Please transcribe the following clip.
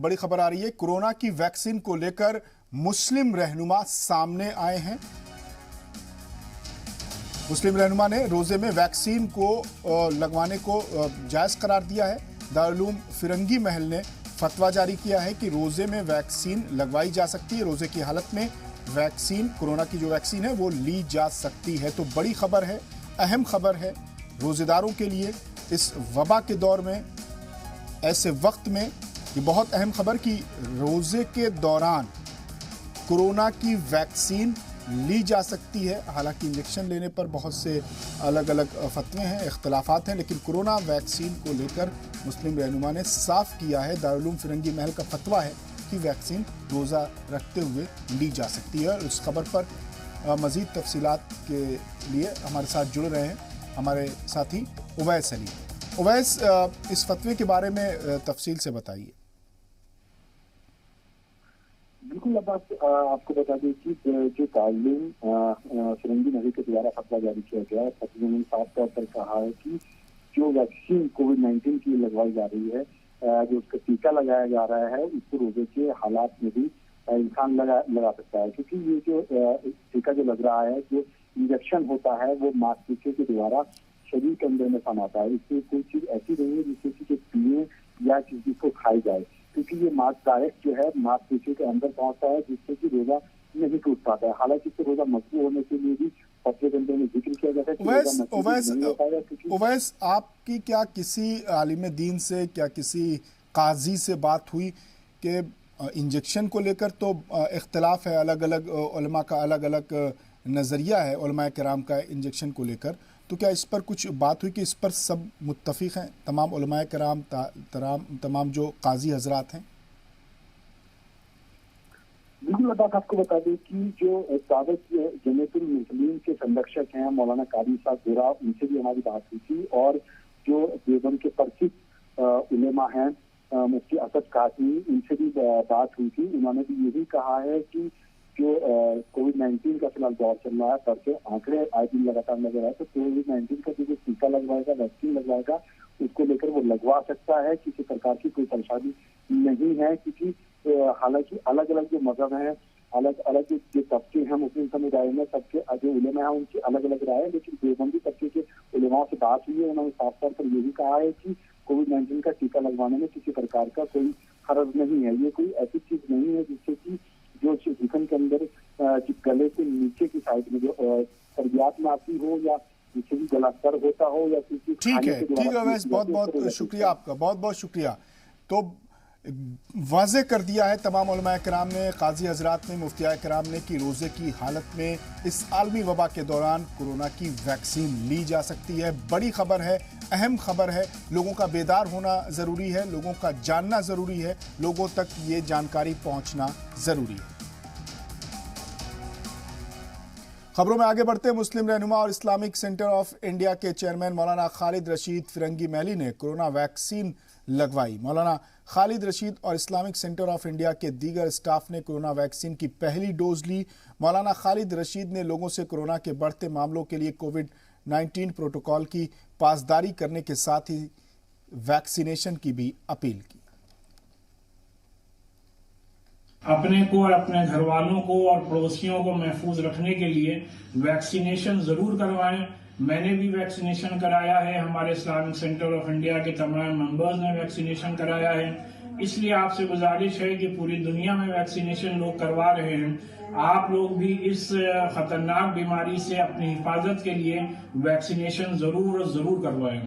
बड़ी खबर आ रही है। कोरोना की वैक्सीन को लेकर मुस्लिम रहनुमा सामने आए हैं। मुस्लिम रहनुमा ने रोजे में वैक्सीन को लगवाने को जायज करार दिया है। दारुल उलूम फिरंगी महल ने फतवा जारी किया है कि रोजे में वैक्सीन लगवाई जा सकती है। रोजे की हालत में वैक्सीन, कोरोना की जो वैक्सीन है वो ली जा सकती है। तो बड़ी खबर है, अहम खबर है रोजेदारों के लिए इस वबा के दौर में, ऐसे वक्त में ये बहुत अहम खबर कि रोजे के दौरान कोरोना की वैक्सीन ली जा सकती है। हालांकि इंजेक्शन लेने पर बहुत से अलग अलग फतवे हैं, इख्तलाफात हैं, लेकिन कोरोना वैक्सीन को लेकर मुस्लिम रहनुमा ने साफ किया है। दारुल उलूम फिरंगी महल का फतवा है कि वैक्सीन रोज़ा रखते हुए ली जा सकती है। और इस खबर पर मज़ीद तफसीलात के लिए हमारे साथ जुड़ रहे हैं हमारे साथी उवैस अली। उवैस, इस फतवे के बारे में तफसील से बताइए। बिल्कुल अब्बास, आपको बता दें कि जो दारुल उलूम फिरंगी महल के द्वारा फतवा जारी किया गया, फतवे में साफ तौर पर कहा है कि जो वैक्सीन कोविड-19 की लगवाई जा रही है, जो उसका टीका लगाया जा रहा है, इसको रोजे के हालात में भी इंसान लगा सकता है। क्योंकि ये जो टीका जो लग रहा है, जो इंजेक्शन होता है, वो मांसपेशियों के द्वारा शरीर के अंदर में समाता है। इससे कोई चीज ऐसी नहीं है जिससे कि पिए या किसी को खाई जाए, क्योंकि ये मांस डायरेक्ट जो है मांसपेशियों के अंदर पहुंचता है, जिससे कि रोजा नहीं टूट पाता है। हालांकि इससे रोजा मजबूत होने के लिए भी फतवे के अंदर में जिक्र किया जाता है। उवैस, आपकी क्या किसी आलिम दीन से, क्या किसी काजी से बात हुई कि इंजेक्शन को लेकर तो इख्तलाफ है, अलग अलग उलमा का अलग अलग नज़रिया है उलमा किराम का इंजेक्शन को लेकर, तो क्या इस पर कुछ बात हुई कि इस पर सब मुत्तफिक हैं, तमाम उलमा किराम, तमाम जो काजी हजरात हैं? बिल्कुल अब्बास, आपको बता दें कि जो साबिक जमीयतुल मुस्लिमीन के संरक्षक हैं मौलाना कादी साहब गोरा, उनसे भी हमारी बात हुई थी। और जो देवबंद के परिचित उलेमा हैं मुफ्ती असद कासमी, उनसे भी बात हुई थी। उन्होंने भी यही कहा है कि जो कोविड-19 का फिलहाल दौर चल रहा है, बढ़ते आंकड़े आए दिन लगातार नजर आए, तो कोविड-19 का जो टीका लगवाएगा, वैक्सीन लगवाएगा, उसको लेकर वो लगवा सकता है। किसी प्रकार की कोई परेशानी नहीं है, क्योंकि हालांकि अलग अलग जो मजहब हैं, अलग अलग जो तबके हैं मुस्लिम समुदाय में, सबके जो उलेमा हैं उनकी अलग अलग राय है। लेकिन देवबंदी तबके के उलेमाओं से बात हुई है, उन्होंने साफ तौर पर यही कहा है कि कोविड-19 का टीका लगवाने में किसी प्रकार का कोई हर्ज नहीं है। ये कोई ऐसी चीज नहीं है जिससे कि जो जिस्म के अंदर गले से नीचे की साइड में जो तरबियात में आती हो, या जिससे भी गला सर होता हो, या किसी ठीक है वैसे बहुत बहुत शुक्रिया आपका, बहुत बहुत शुक्रिया। तो वाज़े कर दिया है तमाम उलमा किराम ने, काजी हजरात ने, मुफ्तिया किराम ने कि रोज़े की हालत में इस आलमी वबा के दौरान कोरोना की वैक्सीन ली जा सकती है। बड़ी खबर है, अहम खबर है, लोगों का बेदार होना ज़रूरी है, लोगों का जानना ज़रूरी है, लोगों तक ये जानकारी पहुंचना ज़रूरी है। खबरों में आगे बढ़ते हैं। मुस्लिम रहनुमा और इस्लामिक सेंटर ऑफ इंडिया के चेयरमैन मौलाना खालिद रशीद फिरंगी महली ने कोरोना वैक्सीन लगवाई। मौलाना खालिद रशीद और इस्लामिक सेंटर ऑफ इंडिया के दीगर स्टाफ ने कोरोना वैक्सीन की पहली डोज ली। मौलाना खालिद रशीद ने लोगों से कोरोना के बढ़ते मामलों के लिए कोविड-19 प्रोटोकॉल की पासदारी करने के साथ ही वैक्सीनेशन की भी अपील की। अपने को और अपने घर वालों को और पड़ोसियों को महफूज रखने के लिए वैक्सीनेशन जरूर करवाएं। मैंने भी वैक्सीनेशन कराया है, हमारे इस्लामिक सेंटर ऑफ इंडिया के तमाम मेंबर्स ने वैक्सीनेशन कराया है। इसलिए आपसे गुजारिश है कि पूरी दुनिया में वैक्सीनेशन लोग करवा रहे हैं, आप लोग भी इस खतरनाक बीमारी से अपनी हिफाजत के लिए वैक्सीनेशन जरूर करवाएं।